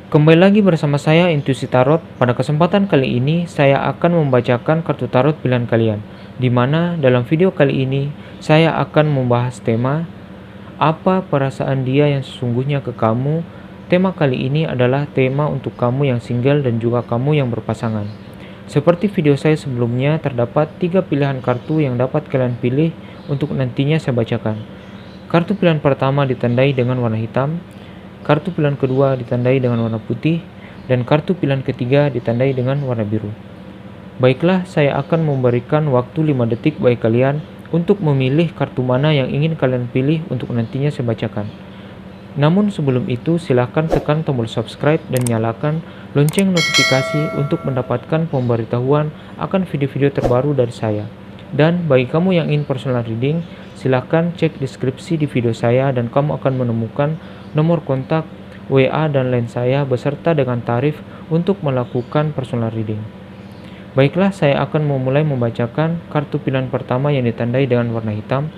Kembali lagi bersama saya Intuisi Tarot. Pada kesempatan kali ini saya akan membacakan kartu tarot pilihan kalian, di mana dalam video kali ini saya akan membahas tema apa perasaan dia yang sesungguhnya ke kamu. Tema kali ini adalah tema untuk kamu yang single dan juga kamu yang berpasangan. Seperti video saya sebelumnya, terdapat 3 pilihan kartu yang dapat kalian pilih untuk nantinya saya bacakan. Kartu pilihan pertama ditandai dengan warna hitam, kartu pilihan kedua ditandai dengan warna putih, dan kartu pilihan ketiga ditandai dengan warna biru. Baiklah, saya akan memberikan waktu 5 detik bagi kalian untuk memilih kartu mana yang ingin kalian pilih untuk nantinya saya bacakan. Namun sebelum itu, silakan tekan tombol subscribe dan nyalakan lonceng notifikasi untuk mendapatkan pemberitahuan akan video-video terbaru dari saya. Dan bagi kamu yang ingin personal reading, silakan cek deskripsi di video saya dan kamu akan menemukan nomor kontak, WA, dan lain saya beserta dengan tarif untuk melakukan personal reading. Baiklah, saya akan memulai membacakan kartu pilihan pertama yang ditandai dengan warna hitam.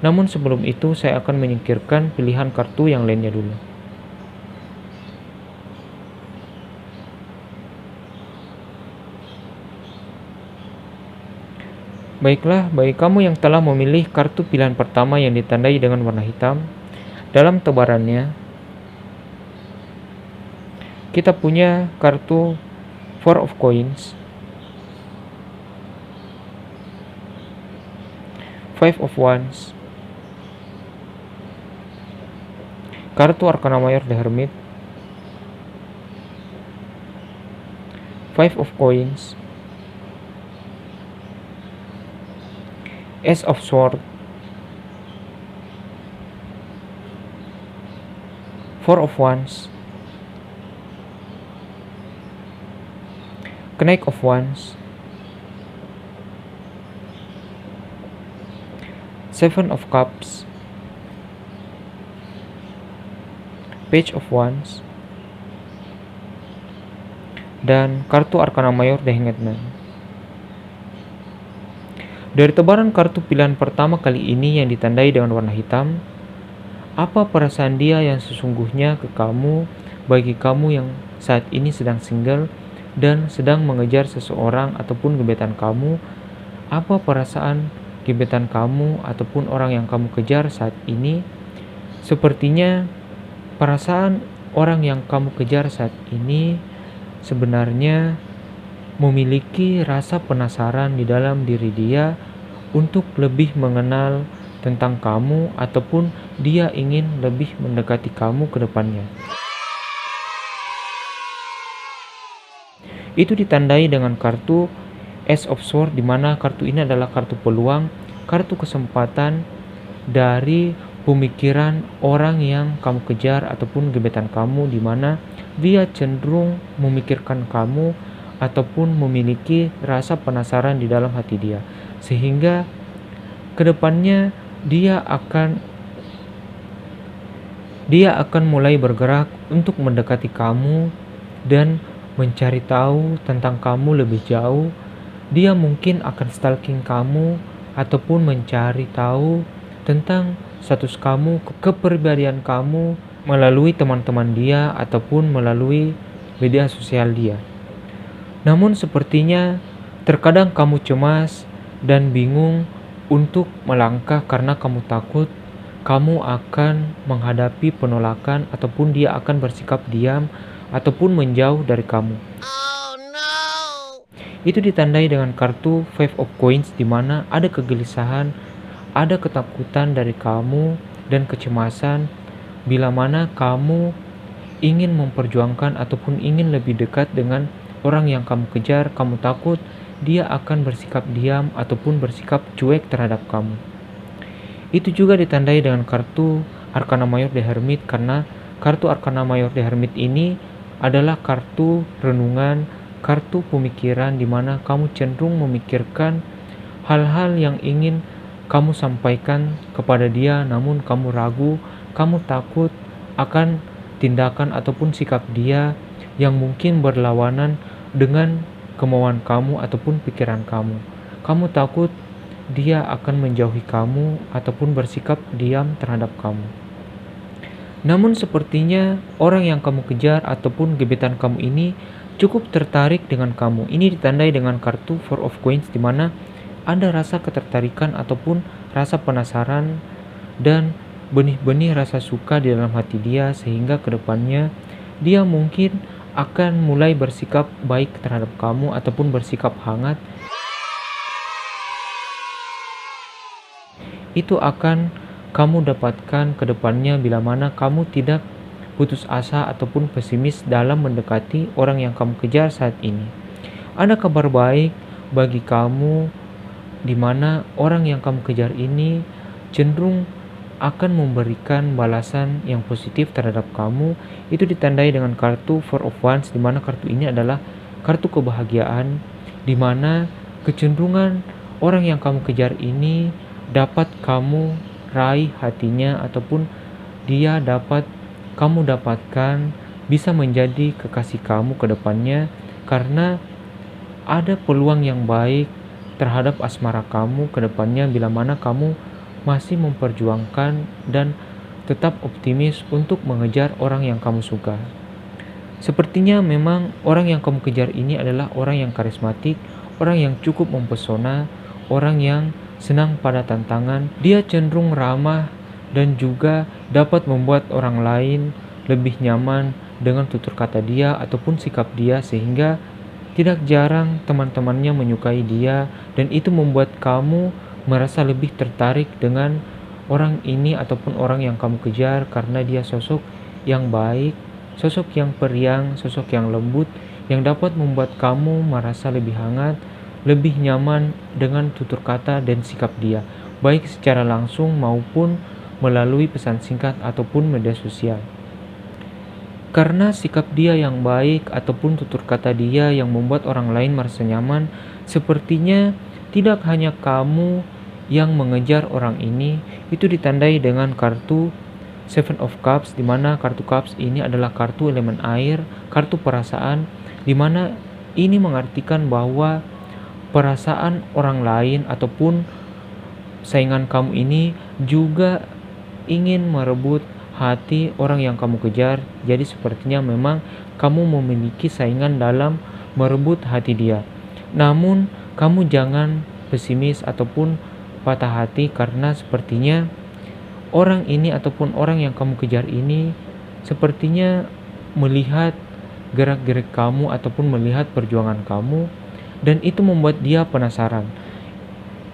Namun sebelum itu, saya akan menyingkirkan pilihan kartu yang lainnya dulu. Baiklah, bagi kamu yang telah memilih kartu pilihan pertama yang ditandai dengan warna hitam, dalam tebarannya, kita punya kartu Four of Coins, Five of Wands, kartu Arcana Mayor The Hermit, Five of Coins, Ace of Swords, Four of Wands, Knight of Wands, Seven of Cups, Page of Wands, dan kartu Arcana Mayor The Hanged Man. Dari tebaran kartu pilihan pertama kali ini yang ditandai dengan warna hitam, apa perasaan dia yang sesungguhnya ke kamu bagi kamu yang saat ini sedang single dan sedang mengejar seseorang ataupun gebetan kamu? Apa perasaan gebetan kamu ataupun orang yang kamu kejar saat ini? Sepertinya perasaan orang yang kamu kejar saat ini sebenarnya memiliki rasa penasaran di dalam diri dia untuk lebih mengenal tentang kamu ataupun dia ingin lebih mendekati kamu ke depannya. Itu ditandai dengan kartu Ace of Swords, di mana kartu ini adalah kartu peluang, kartu kesempatan dari pemikiran orang yang kamu kejar ataupun gebetan kamu, di mana dia cenderung memikirkan kamu ataupun memiliki rasa penasaran di dalam hati dia, sehingga kedepannya dia akan mulai bergerak untuk mendekati kamu dan mencari tahu tentang kamu lebih jauh. Dia mungkin akan stalking kamu ataupun mencari tahu tentang status kamu, kepribadian kamu melalui teman-teman dia ataupun melalui media sosial dia. Namun sepertinya terkadang kamu cemas dan bingung untuk melangkah karena kamu takut kamu akan menghadapi penolakan ataupun dia akan bersikap diam ataupun menjauh dari kamu. Itu ditandai dengan kartu Five of Coins, di mana ada kegelisahan, ada ketakutan dari kamu dan kecemasan bila mana kamu ingin memperjuangkan ataupun ingin lebih dekat dengan orang yang kamu kejar. Kamu takut dia akan bersikap diam ataupun bersikap cuek terhadap kamu. Itu juga ditandai dengan kartu Arcana Mayor The Hermit, karena kartu Arcana Mayor The Hermit ini adalah kartu renungan, kartu pemikiran, di mana kamu cenderung memikirkan hal-hal yang ingin kamu sampaikan kepada dia, namun kamu ragu, kamu takut akan tindakan ataupun sikap dia yang mungkin berlawanan dengan kemauan kamu ataupun pikiran kamu. Kamu takut dia akan menjauhi kamu ataupun bersikap diam terhadap kamu. Namun sepertinya orang yang kamu kejar ataupun gebetan kamu ini cukup tertarik dengan kamu. Ini ditandai dengan kartu Four of Coins di mana ada rasa ketertarikan ataupun rasa penasaran dan benih-benih rasa suka di dalam hati dia, sehingga kedepannya dia mungkin akan mulai bersikap baik terhadap kamu ataupun bersikap hangat. Itu akan kamu dapatkan ke depannya bila mana kamu tidak putus asa ataupun pesimis dalam mendekati orang yang kamu kejar saat ini. Ada kabar baik bagi kamu di mana orang yang kamu kejar ini cenderung akan memberikan balasan yang positif terhadap kamu. Itu ditandai dengan kartu Four of Wands di mana kartu ini adalah kartu kebahagiaan, di mana kecenderungan orang yang kamu kejar ini dapat kamu raih hatinya ataupun dia dapat kamu dapatkan bisa menjadi kekasih kamu ke depannya, karena ada peluang yang baik terhadap asmara kamu ke depannya bila mana kamu masih memperjuangkan dan tetap optimis untuk mengejar orang yang kamu suka. Sepertinya memang orang yang kamu kejar ini adalah orang yang karismatik, orang yang cukup mempesona, orang yang senang pada tantangan. Dia cenderung ramah dan juga dapat membuat orang lain lebih nyaman dengan tutur kata dia ataupun sikap dia, sehingga tidak jarang teman-temannya menyukai dia, dan itu membuat kamu merasa lebih tertarik dengan orang ini ataupun orang yang kamu kejar karena dia sosok yang baik, sosok yang periang, sosok yang lembut yang dapat membuat kamu merasa lebih hangat, lebih nyaman dengan tutur kata dan sikap dia, baik secara langsung maupun melalui pesan singkat ataupun media sosial. Karena sikap dia yang baik ataupun tutur kata dia yang membuat orang lain merasa nyaman, sepertinya tidak hanya kamu yang mengejar orang ini. Itu ditandai dengan kartu Seven of Cups, di mana kartu Cups ini adalah kartu elemen air, kartu perasaan, di mana ini mengartikan bahwa perasaan orang lain ataupun saingan kamu ini juga ingin merebut hati orang yang kamu kejar. Jadi sepertinya memang kamu memiliki saingan dalam merebut hati dia. Namun kamu jangan pesimis ataupun patah hati, karena sepertinya orang ini ataupun orang yang kamu kejar ini sepertinya melihat gerak-gerik kamu ataupun melihat perjuangan kamu, dan itu membuat dia penasaran.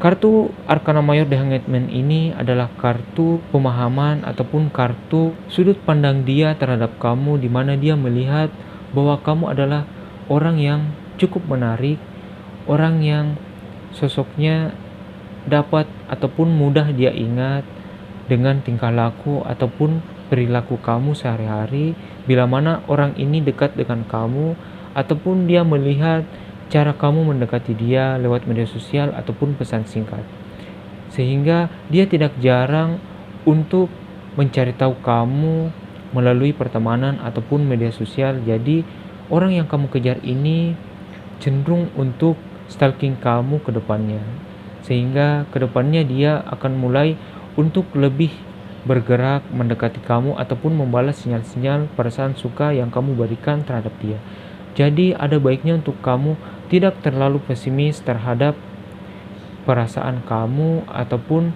Kartu Arkana Mayor The Hanged Man ini adalah kartu pemahaman ataupun kartu sudut pandang dia terhadap kamu, di mana dia melihat bahwa kamu adalah orang yang cukup menarik, orang yang sosoknya dapat ataupun mudah dia ingat dengan tingkah laku ataupun perilaku kamu sehari-hari. Bila mana orang ini dekat dengan kamu ataupun dia melihat cara kamu mendekati dia lewat media sosial ataupun pesan singkat, sehingga dia tidak jarang untuk mencari tahu kamu melalui pertemanan ataupun media sosial. Jadi orang yang kamu kejar ini cenderung untuk stalking kamu ke depannya, sehingga kedepannya dia akan mulai untuk lebih bergerak mendekati kamu ataupun membalas sinyal-sinyal perasaan suka yang kamu berikan terhadap dia. Jadi ada baiknya untuk kamu tidak terlalu pesimis terhadap perasaan kamu ataupun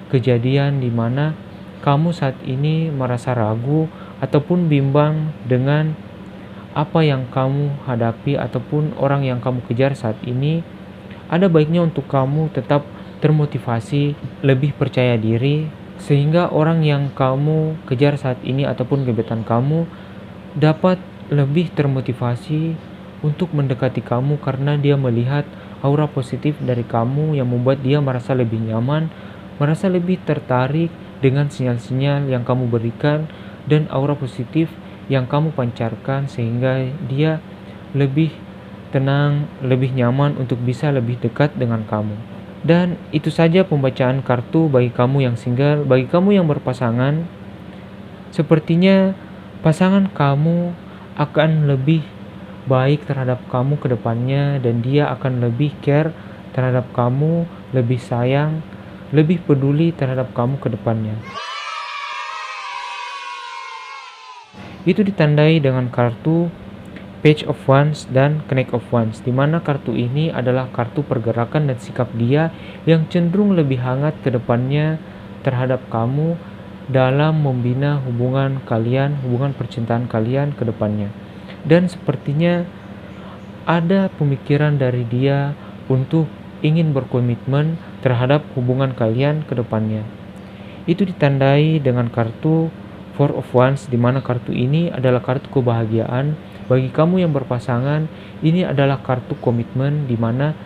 kejadian di mana kamu saat ini merasa ragu ataupun bimbang dengan apa yang kamu hadapi ataupun orang yang kamu kejar saat ini. Ada baiknya untuk kamu tetap termotivasi, lebih percaya diri, sehingga orang yang kamu kejar saat ini ataupun gebetan kamu dapat lebih termotivasi untuk mendekati kamu, karena dia melihat aura positif dari kamu yang membuat dia merasa lebih nyaman, merasa lebih tertarik dengan sinyal-sinyal yang kamu berikan dan aura positif yang kamu pancarkan, sehingga dia lebih tenang, lebih nyaman untuk bisa lebih dekat dengan kamu. Dan itu saja pembacaan kartu bagi kamu yang single. Bagi kamu yang berpasangan, sepertinya pasangan kamu akan lebih baik terhadap kamu ke depannya, dan dia akan lebih care terhadap kamu, lebih sayang, lebih peduli terhadap kamu ke depannya. Itu ditandai dengan kartu Page of Wands dan Knight of Wands, di mana kartu ini adalah kartu pergerakan dan sikap dia yang cenderung lebih hangat ke depannya terhadap kamu dalam membina hubungan kalian, hubungan percintaan kalian ke depannya. Dan sepertinya ada pemikiran dari dia untuk ingin berkomitmen terhadap hubungan kalian ke depannya. Itu ditandai dengan kartu Four of Wands, di mana kartu ini adalah kartu kebahagiaan. Bagi kamu yang berpasangan, ini adalah kartu komitmen, di mana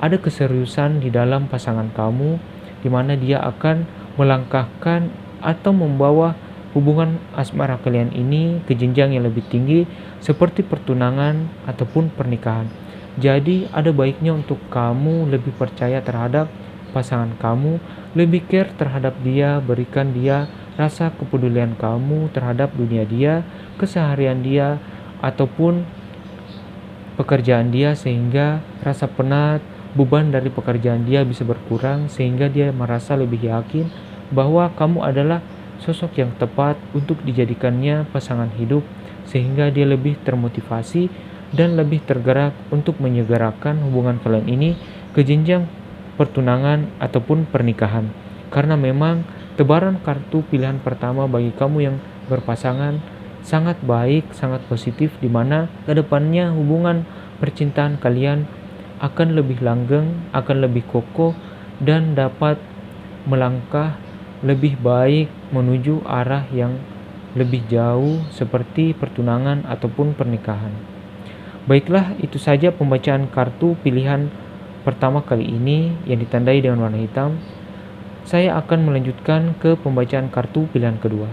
ada keseriusan di dalam pasangan kamu, di mana dia akan melangkahkan atau membawa hubungan asmara kalian ini ke jenjang yang lebih tinggi seperti pertunangan ataupun pernikahan. Jadi ada baiknya untuk kamu lebih percaya terhadap pasangan kamu, lebih care terhadap dia, berikan dia rasa kepedulian kamu terhadap dunia dia, keseharian dia, ataupun pekerjaan dia, sehingga rasa penat, beban dari pekerjaan dia bisa berkurang, sehingga dia merasa lebih yakin bahwa kamu adalah sosok yang tepat untuk dijadikannya pasangan hidup, sehingga dia lebih termotivasi dan lebih tergerak untuk menyegerakan hubungan kalian ini ke jenjang pertunangan ataupun pernikahan. Karena memang tebaran kartu pilihan pertama bagi kamu yang berpasangan sangat baik, sangat positif, di mana kedepannya hubungan percintaan kalian akan lebih langgeng, akan lebih kokoh, dan dapat melangkah lebih baik menuju arah yang lebih jauh seperti pertunangan ataupun pernikahan. Baiklah, itu saja pembacaan kartu pilihan pertama kali ini yang ditandai dengan warna hitam. Saya akan melanjutkan ke pembacaan kartu pilihan kedua.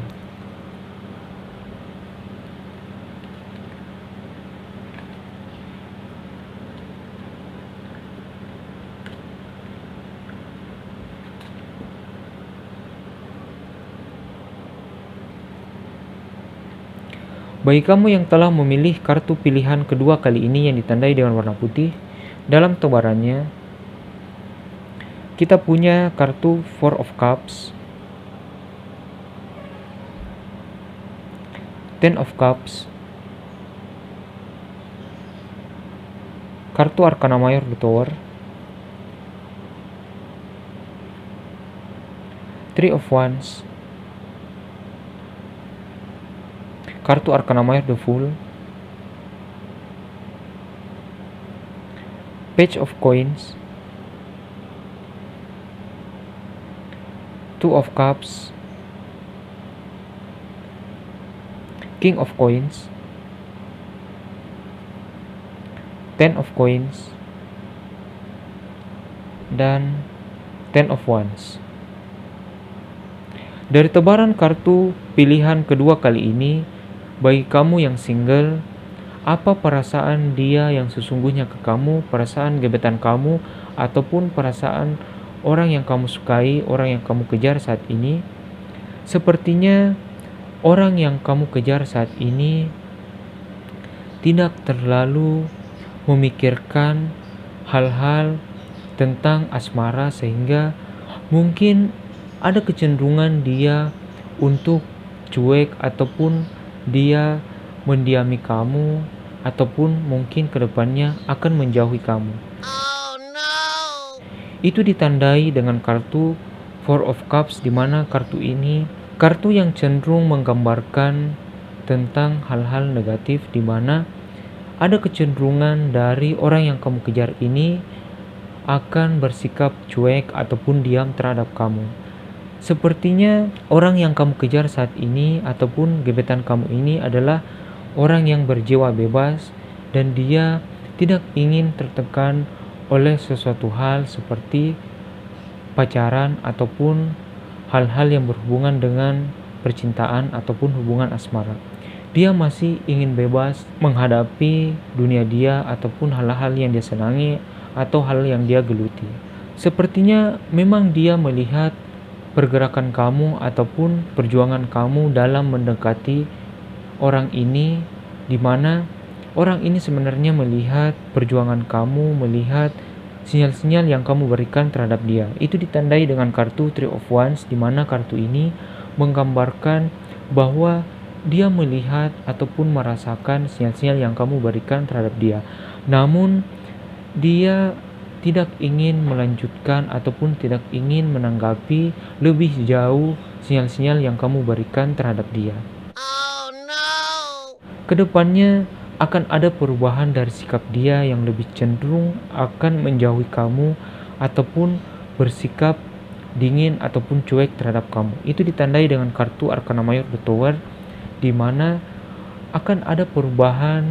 Bagi kamu yang telah memilih kartu pilihan kedua kali ini yang ditandai dengan warna putih, dalam tebarannya kita punya kartu Four of Cups, Ten of Cups, kartu Arcana Mayor The Tower, Three of Wands, kartu Arcana Mayor The Fool, Page of Coins, Two of Cups, King of Coins, Ten of Coins, dan Ten of Wands. Dari tebaran kartu pilihan kedua kali ini, bagi kamu yang single, apa perasaan dia yang sesungguhnya ke kamu, perasaan gebetan kamu, ataupun perasaan orang yang kamu sukai, orang yang kamu kejar saat ini? Sepertinya orang yang kamu kejar saat ini tidak terlalu memikirkan hal-hal tentang asmara, sehingga mungkin ada kecenderungan dia untuk cuek, ataupun dia mendiami kamu, ataupun mungkin kedepannya akan menjauhi kamu. Itu ditandai dengan kartu Four of Cups, di mana kartu ini kartu yang cenderung menggambarkan tentang hal-hal negatif, di mana ada kecenderungan dari orang yang kamu kejar ini akan bersikap cuek ataupun diam terhadap kamu. Sepertinya orang yang kamu kejar saat ini ataupun gebetan kamu ini adalah orang yang berjiwa bebas, dan dia tidak ingin tertekan oleh sesuatu hal seperti pacaran ataupun hal-hal yang berhubungan dengan percintaan ataupun hubungan asmara. Dia masih ingin bebas menghadapi dunia dia ataupun hal-hal yang dia senangi atau hal yang dia geluti. Sepertinya memang dia melihat pergerakan kamu ataupun perjuangan kamu dalam mendekati orang ini, di mana orang ini sebenarnya melihat perjuangan kamu, melihat sinyal-sinyal yang kamu berikan terhadap dia. Itu ditandai dengan kartu Three of Wands, di mana kartu ini menggambarkan bahwa dia melihat ataupun merasakan sinyal-sinyal yang kamu berikan terhadap dia. Namun dia tidak ingin melanjutkan ataupun tidak ingin menanggapi lebih jauh sinyal-sinyal yang kamu berikan terhadap dia. Kedepannya akan ada perubahan dari sikap dia yang lebih cenderung akan menjauhi kamu ataupun bersikap dingin ataupun cuek terhadap kamu. Itu ditandai dengan kartu Arcana Mayor The Tower, di mana akan ada perubahan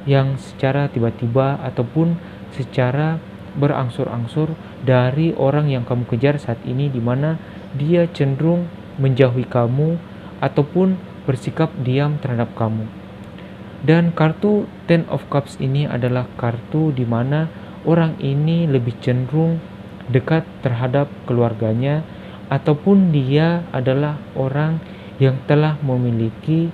yang secara tiba-tiba ataupun secara berangsur-angsur dari orang yang kamu kejar saat ini, di mana dia cenderung menjauhi kamu ataupun bersikap diam terhadap kamu. Dan kartu Ten of Cups ini adalah kartu di mana orang ini lebih cenderung dekat terhadap keluarganya ataupun dia adalah orang yang telah memiliki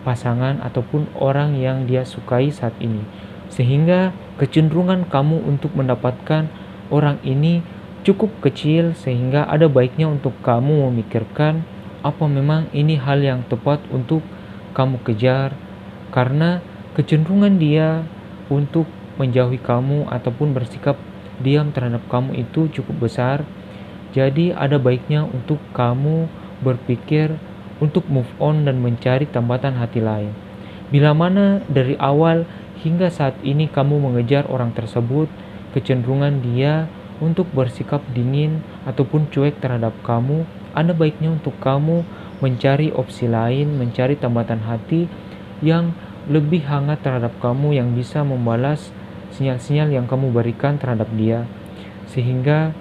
pasangan ataupun orang yang dia sukai saat ini. Sehingga kecenderungan kamu untuk mendapatkan orang ini cukup kecil, sehingga ada baiknya untuk kamu memikirkan apa memang ini hal yang tepat untuk kamu kejar, karena kecenderungan dia untuk menjauhi kamu ataupun bersikap diam terhadap kamu itu cukup besar. Jadi ada baiknya untuk kamu berpikir untuk move on dan mencari tambatan hati lain. Bila mana dari awal hingga saat ini kamu mengejar orang tersebut, kecenderungan dia untuk bersikap dingin ataupun cuek terhadap kamu, ada baiknya untuk kamu mencari opsi lain, mencari tambatan hati yang lebih hangat terhadap kamu, yang bisa membalas sinyal-sinyal yang kamu berikan terhadap dia, sehingga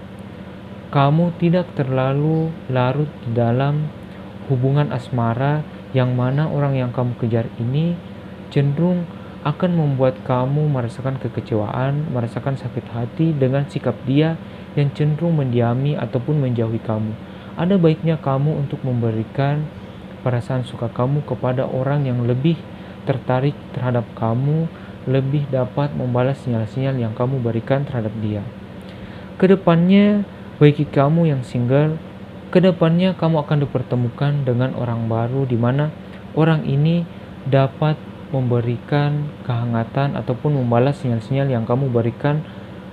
kamu tidak terlalu larut di dalam hubungan asmara yang mana orang yang kamu kejar ini cenderung akan membuat kamu merasakan kekecewaan, merasakan sakit hati dengan sikap dia yang cenderung mendiami ataupun menjauhi kamu. Ada baiknya kamu untuk memberikan perasaan suka kamu kepada orang yang lebih tertarik terhadap kamu, lebih dapat membalas sinyal-sinyal yang kamu berikan terhadap dia. Kedepannya, bagi kamu yang single, kedepannya kamu akan dipertemukan dengan orang baru, di mana orang ini dapat memberikan kehangatan ataupun membalas sinyal-sinyal yang kamu berikan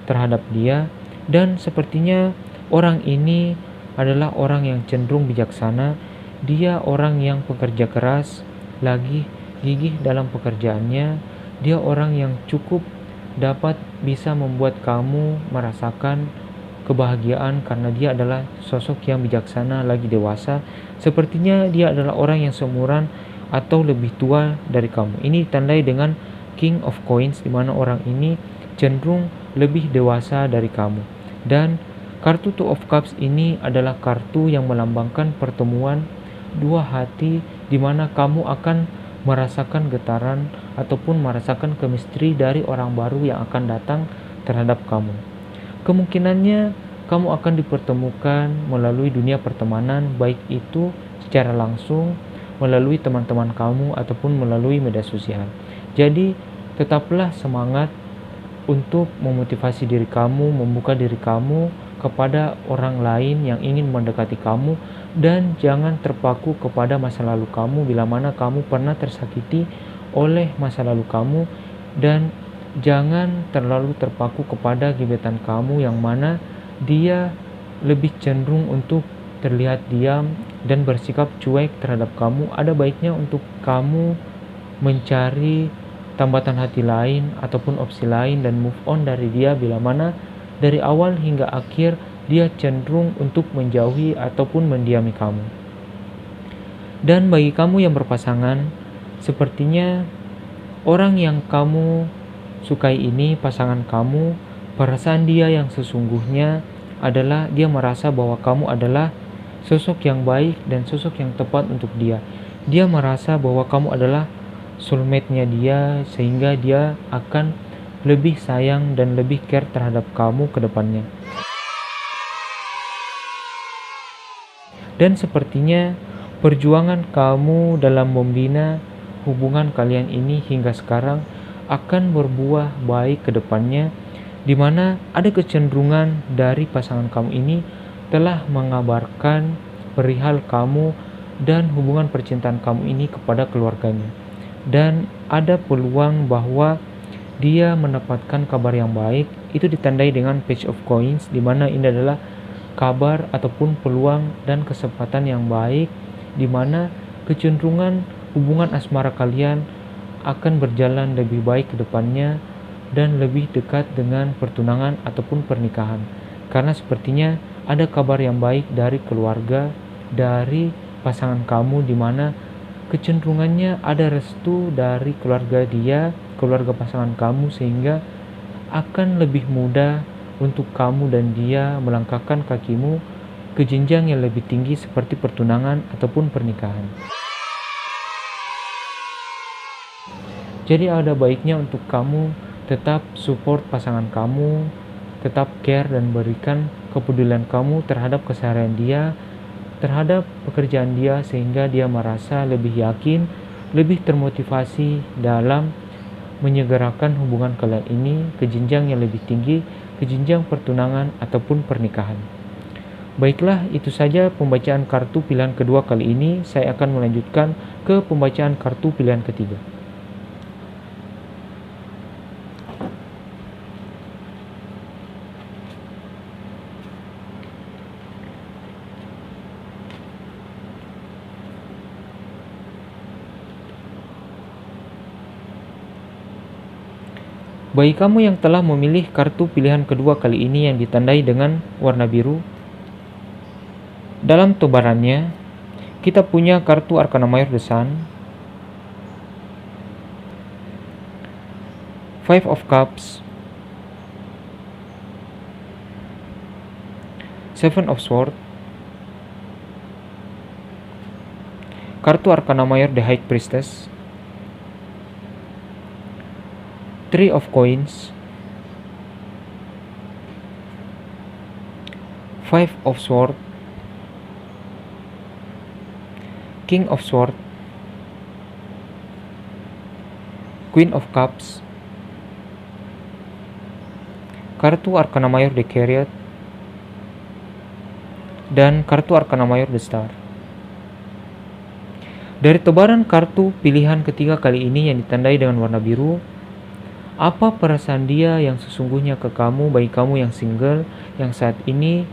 terhadap dia. Dan sepertinya orang ini adalah orang yang cenderung bijaksana. Dia orang yang pekerja keras, lagi gigih dalam pekerjaannya. Dia orang yang cukup dapat bisa membuat kamu merasakan kebahagiaan karena dia adalah sosok yang bijaksana, lagi dewasa. Sepertinya dia adalah orang yang seumuran atau lebih tua dari kamu. Ini ditandai dengan King of Coins, di mana orang ini cenderung lebih dewasa dari kamu. Dan kartu Two of Cups ini adalah kartu yang melambangkan pertemuan dua hati, di mana kamu akan merasakan getaran ataupun merasakan chemistry dari orang baru yang akan datang terhadap kamu. Kemungkinannya kamu akan dipertemukan melalui dunia pertemanan, baik itu secara langsung melalui teman-teman kamu ataupun melalui media sosial. Jadi tetaplah semangat untuk memotivasi diri kamu, membuka diri kamu kepada orang lain yang ingin mendekati kamu, dan jangan terpaku kepada masa lalu kamu bila mana kamu pernah tersakiti oleh masa lalu kamu, dan jangan terlalu terpaku kepada gebetan kamu yang mana dia lebih cenderung untuk terlihat diam dan bersikap cuek terhadap kamu. Ada baiknya untuk kamu mencari tambatan hati lain ataupun opsi lain dan move on dari dia bila mana dari awal hingga akhir dia cenderung untuk menjauhi ataupun mendiami kamu. Dan bagi kamu yang berpasangan, sepertinya orang yang kamu sukai ini, pasangan kamu, perasaan dia yang sesungguhnya adalah dia merasa bahwa kamu adalah sosok yang baik dan sosok yang tepat untuk dia. Dia merasa bahwa kamu adalah soulmate-nya dia, sehingga dia akan lebih sayang dan lebih care terhadap kamu ke depannya. Dan sepertinya perjuangan kamu dalam membina hubungan kalian ini hingga sekarang akan berbuah baik ke depannya, di mana ada kecenderungan dari pasangan kamu ini telah mengabarkan perihal kamu dan hubungan percintaan kamu ini kepada keluarganya. Dan ada peluang bahwa dia mendapatkan kabar yang baik. Itu ditandai dengan Page of Coins, di mana ini adalah kabar ataupun peluang dan kesempatan yang baik, di mana kecenderungan hubungan asmara kalian akan berjalan lebih baik ke depannya dan lebih dekat dengan pertunangan ataupun pernikahan. Karena sepertinya ada kabar yang baik dari keluarga, dari pasangan kamu, di mana kecenderungannya ada restu dari keluarga dia, keluarga pasangan kamu, sehingga akan lebih mudah untuk kamu dan dia melangkahkan kakimu ke jenjang yang lebih tinggi seperti pertunangan ataupun pernikahan. Jadi ada baiknya untuk kamu tetap support pasangan kamu, tetap care dan berikan kepedulian kamu terhadap keseharian dia, terhadap pekerjaan dia, sehingga dia merasa lebih yakin, lebih termotivasi dalam menyegerakan hubungan kalian ini ke jenjang yang lebih tinggi, ke jenjang pertunangan ataupun pernikahan. Baiklah, itu saja pembacaan kartu pilihan kedua kali ini. Saya akan melanjutkan ke pembacaan kartu pilihan ketiga. Bagi kamu yang telah memilih kartu pilihan kedua kali ini yang ditandai dengan warna biru, dalam tebarannya kita punya kartu Arcana Mayor The Sun, Five of Cups, Seven of Swords, kartu Arcana Mayor The High Priestess, Three of Coins, Five of Swords, King of Swords, Queen of Cups, kartu Arcana Mayor The Chariot, dan kartu Arcana Mayor The Star. Dari tebaran kartu pilihan ketiga kali ini yang ditandai dengan warna biru, apa perasaan dia yang sesungguhnya ke kamu, bagi kamu yang single, yang saat ini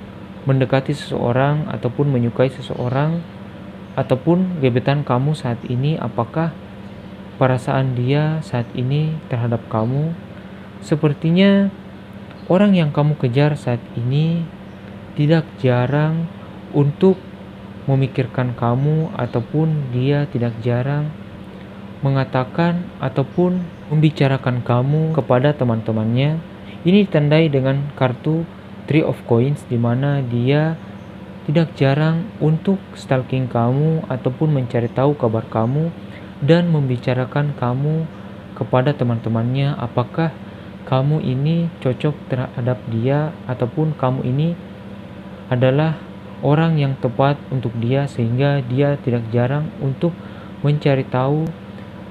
mendekati seseorang ataupun menyukai seseorang, ataupun gebetan kamu saat ini? Apakah perasaan dia saat ini terhadap kamu? Sepertinya orang yang kamu kejar saat ini tidak jarang untuk memikirkan kamu, ataupun dia tidak jarang mengatakan ataupun membicarakan kamu kepada teman-temannya. Ini ditandai dengan kartu Three of Coins, di mana dia tidak jarang untuk stalking kamu ataupun mencari tahu kabar kamu dan membicarakan kamu kepada teman-temannya. Apakah kamu ini cocok terhadap dia, ataupun kamu ini adalah orang yang tepat untuk dia, sehingga dia tidak jarang untuk mencari tahu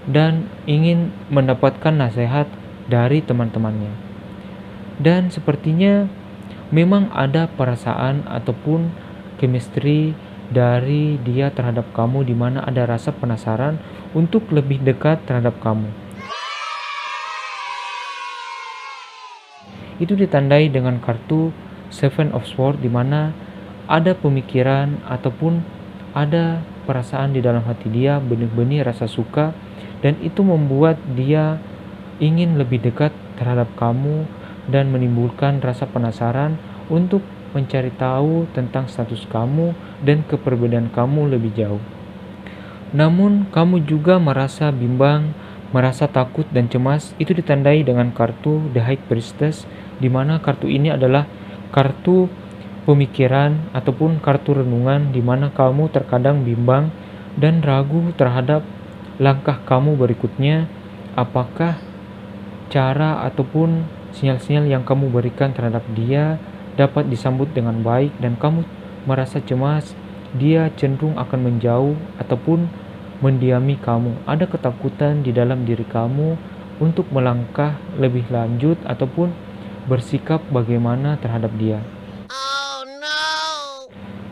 dan ingin mendapatkan nasihat dari teman-temannya. Dan sepertinya memang ada perasaan ataupun chemistry dari dia terhadap kamu, di mana ada rasa penasaran untuk lebih dekat terhadap kamu. Itu ditandai dengan kartu Seven of Swords, di mana ada pemikiran ataupun ada perasaan di dalam hati dia, benih-benih rasa suka, dan itu membuat dia ingin lebih dekat terhadap kamu dan menimbulkan rasa penasaran untuk mencari tahu tentang status kamu dan kepribadian kamu lebih jauh. Namun kamu juga merasa bimbang, merasa takut dan cemas. Itu ditandai dengan kartu The High Priestess, di mana kartu ini adalah kartu pemikiran ataupun kartu renungan, di mana kamu terkadang bimbang dan ragu terhadap langkah kamu berikutnya. Apakah cara ataupun sinyal-sinyal yang kamu berikan terhadap dia dapat disambut dengan baik, dan kamu merasa cemas dia cenderung akan menjauh ataupun mendiami kamu. Ada ketakutan di dalam diri kamu untuk melangkah lebih lanjut ataupun bersikap bagaimana terhadap dia.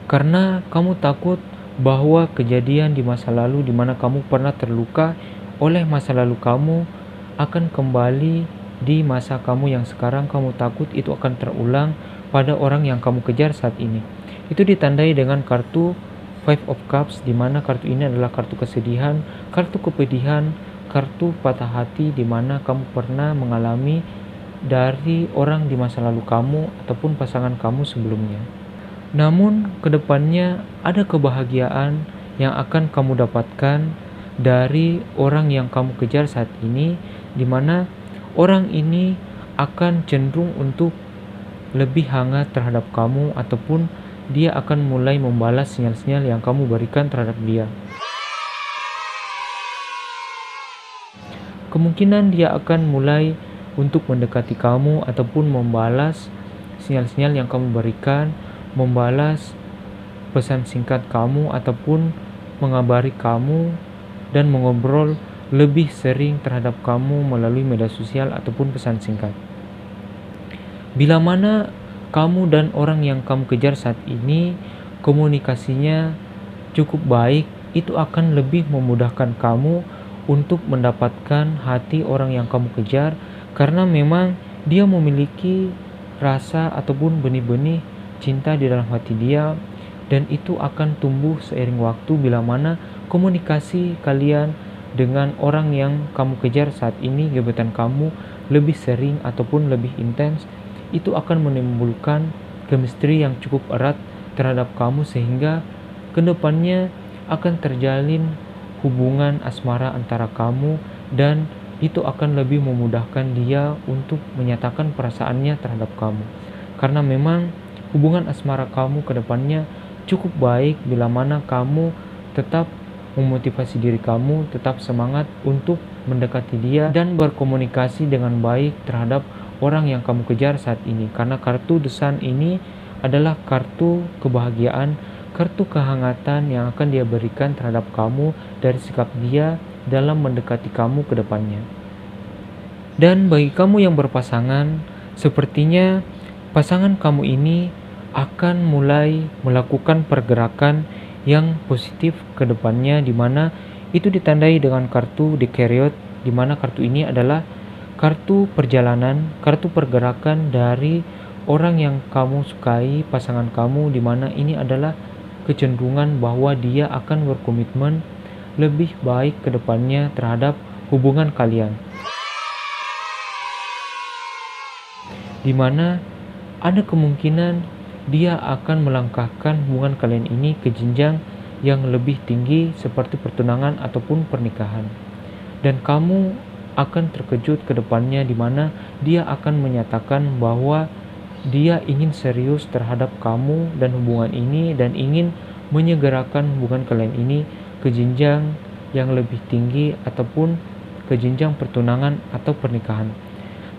Karena kamu takut bahwa kejadian di masa lalu di mana kamu pernah terluka oleh masa lalu kamu akan kembali di masa kamu yang sekarang kamu takut itu akan terulang pada orang yang kamu kejar saat ini. Itu ditandai dengan kartu Five of Cups, di mana kartu ini adalah kartu kesedihan, kartu kepedihan, kartu patah hati di mana kamu pernah mengalami dari orang di masa lalu kamu ataupun pasangan kamu sebelumnya. Namun kedepannya ada kebahagiaan yang akan kamu dapatkan dari orang yang kamu kejar saat ini, di mana orang ini akan cenderung untuk lebih hangat terhadap kamu ataupun dia akan mulai membalas sinyal-sinyal yang kamu berikan terhadap dia. Kemungkinan dia akan mulai untuk mendekati kamu ataupun membalas sinyal-sinyal yang kamu berikan, membalas pesan singkat kamu ataupun mengabari kamu dan mengobrol lebih sering terhadap kamu melalui media sosial ataupun pesan singkat. Bila mana kamu dan orang yang kamu kejar saat ini komunikasinya cukup baik, itu akan lebih memudahkan kamu untuk mendapatkan hati orang yang kamu kejar, karena memang dia memiliki rasa ataupun benih-benih cinta di dalam hati dia, dan itu akan tumbuh seiring waktu bila mana komunikasi kalian dengan orang yang kamu kejar saat ini, gebetan kamu, lebih sering ataupun lebih intens. Itu akan menimbulkan chemistry yang cukup erat terhadap kamu, sehingga kedepannya akan terjalin hubungan asmara antara kamu, dan itu akan lebih memudahkan dia untuk menyatakan perasaannya terhadap kamu, karena memang hubungan asmara kamu kedepannya cukup baik bila mana kamu tetap memotivasi diri kamu, tetap semangat untuk mendekati dia dan berkomunikasi dengan baik terhadap orang yang kamu kejar saat ini. Karena kartu The Sun ini adalah kartu kebahagiaan, kartu kehangatan yang akan dia berikan terhadap kamu dari sikap dia dalam mendekati kamu ke depannya. Dan bagi kamu yang berpasangan, sepertinya pasangan kamu ini akan mulai melakukan pergerakan yang positif ke depannya, di mana itu ditandai dengan kartu The Chariot, di mana kartu ini adalah kartu perjalanan, kartu pergerakan dari orang yang kamu sukai, pasangan kamu, di mana ini adalah kecenderungan bahwa dia akan berkomitmen lebih baik ke depannya terhadap hubungan kalian. Di mana ada kemungkinan dia akan melangkahkan hubungan kalian ini ke jenjang yang lebih tinggi seperti pertunangan ataupun pernikahan. Dan kamu akan terkejut ke depannya, di mana dia akan menyatakan bahwa dia ingin serius terhadap kamu dan hubungan ini, dan ingin menyegerakan hubungan kalian ini ke jenjang yang lebih tinggi ataupun ke jenjang pertunangan atau pernikahan.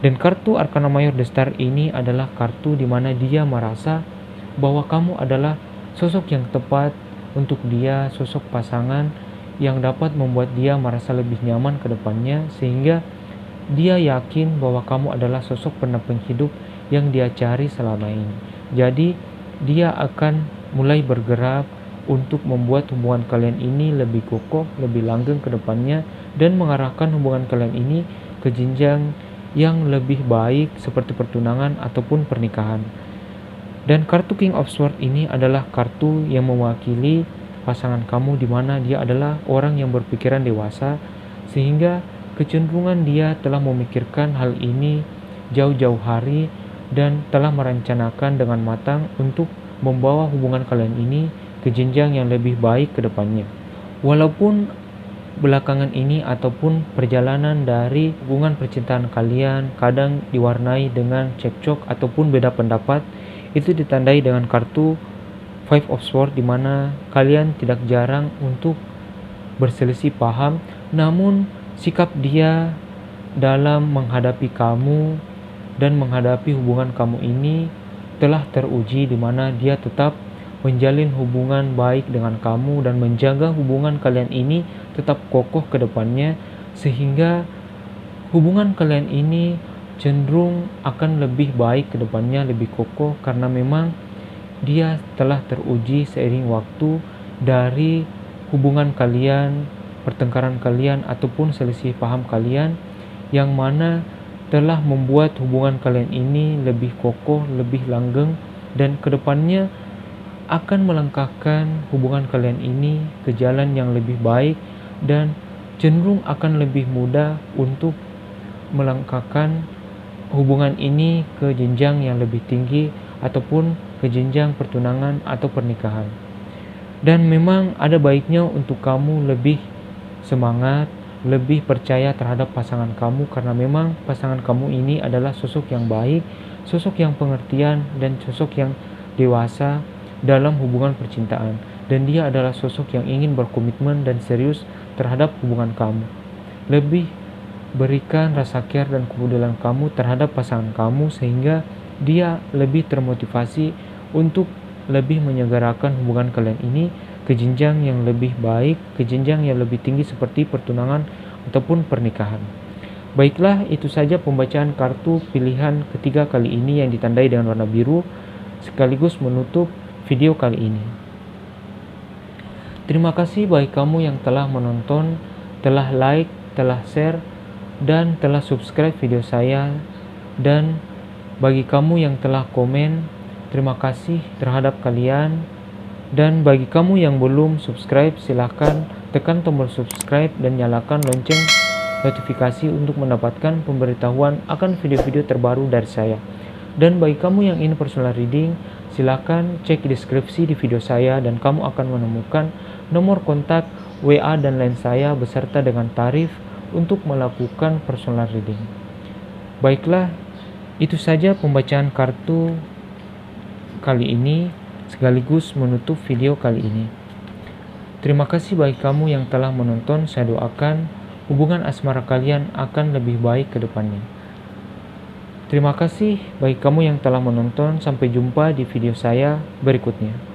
Dan kartu Arkana Mayor The Star ini adalah kartu di mana dia merasa bahwa kamu adalah sosok yang tepat untuk dia, sosok pasangan yang dapat membuat dia merasa lebih nyaman ke depannya, sehingga dia yakin bahwa kamu adalah sosok pendamping hidup yang dia cari selama ini. Jadi dia akan mulai bergerak untuk membuat hubungan kalian ini lebih kokoh, lebih langgeng ke depannya, dan mengarahkan hubungan kalian ini ke jenjang yang lebih baik seperti pertunangan ataupun pernikahan. Dan kartu King of Swords ini adalah kartu yang mewakili pasangan kamu, di mana dia adalah orang yang berpikiran dewasa, sehingga kecenderungan dia telah memikirkan hal ini jauh-jauh hari dan telah merencanakan dengan matang untuk membawa hubungan kalian ini ke jenjang yang lebih baik ke depannya. Walaupun belakangan ini ataupun perjalanan dari hubungan percintaan kalian kadang diwarnai dengan cekcok ataupun beda pendapat, itu ditandai dengan kartu Five of Swords, di mana kalian tidak jarang untuk berselisih paham, namun sikap dia dalam menghadapi kamu dan menghadapi hubungan kamu ini telah teruji, di mana dia tetap menjalin hubungan baik dengan kamu dan menjaga hubungan kalian ini tetap kokoh ke depannya, sehingga hubungan kalian ini cenderung akan lebih baik ke depannya, lebih kokoh, karena memang dia telah teruji seiring waktu dari hubungan kalian, pertengkaran kalian, ataupun selisih paham kalian yang mana telah membuat hubungan kalian ini lebih kokoh, lebih langgeng, dan kedepannya akan melangkahkan hubungan kalian ini ke jalan yang lebih baik dan cenderung akan lebih mudah untuk melangkahkan hubungan ini ke jenjang yang lebih tinggi ataupun ke jenjang pertunangan atau pernikahan. Dan memang ada baiknya untuk kamu lebih semangat, lebih percaya terhadap pasangan kamu, karena memang pasangan kamu ini adalah sosok yang baik, sosok yang pengertian, dan sosok yang dewasa dalam hubungan percintaan. Dan dia adalah sosok yang ingin berkomitmen dan serius terhadap hubungan kamu. Lebih berikan rasa care dan kepedulian kamu terhadap pasangan kamu sehingga dia lebih termotivasi untuk lebih menyegerakan hubungan kalian ini ke jenjang yang lebih baik, ke jenjang yang lebih tinggi seperti pertunangan ataupun pernikahan. Baiklah, itu saja pembacaan kartu pilihan ketiga kali ini yang ditandai dengan warna biru, sekaligus menutup video kali ini. Terima kasih bagi kamu yang telah menonton, telah like, telah share, dan telah subscribe video saya. Dan bagi kamu yang telah komen, terima kasih terhadap kalian. Dan bagi kamu yang belum subscribe, silahkan tekan tombol subscribe dan nyalakan lonceng notifikasi untuk mendapatkan pemberitahuan akan video-video terbaru dari saya. Dan bagi kamu yang ingin personal reading, silahkan cek deskripsi di video saya dan kamu akan menemukan nomor kontak, WA, dan lain saya beserta dengan tarif untuk melakukan personal reading. Baiklah, itu saja pembacaan kartu kali ini sekaligus menutup video kali ini. Terima kasih bagi kamu yang telah menonton. Saya doakan hubungan asmara kalian akan lebih baik ke depannya. Terima kasih bagi kamu yang telah menonton. Sampai jumpa di video saya berikutnya.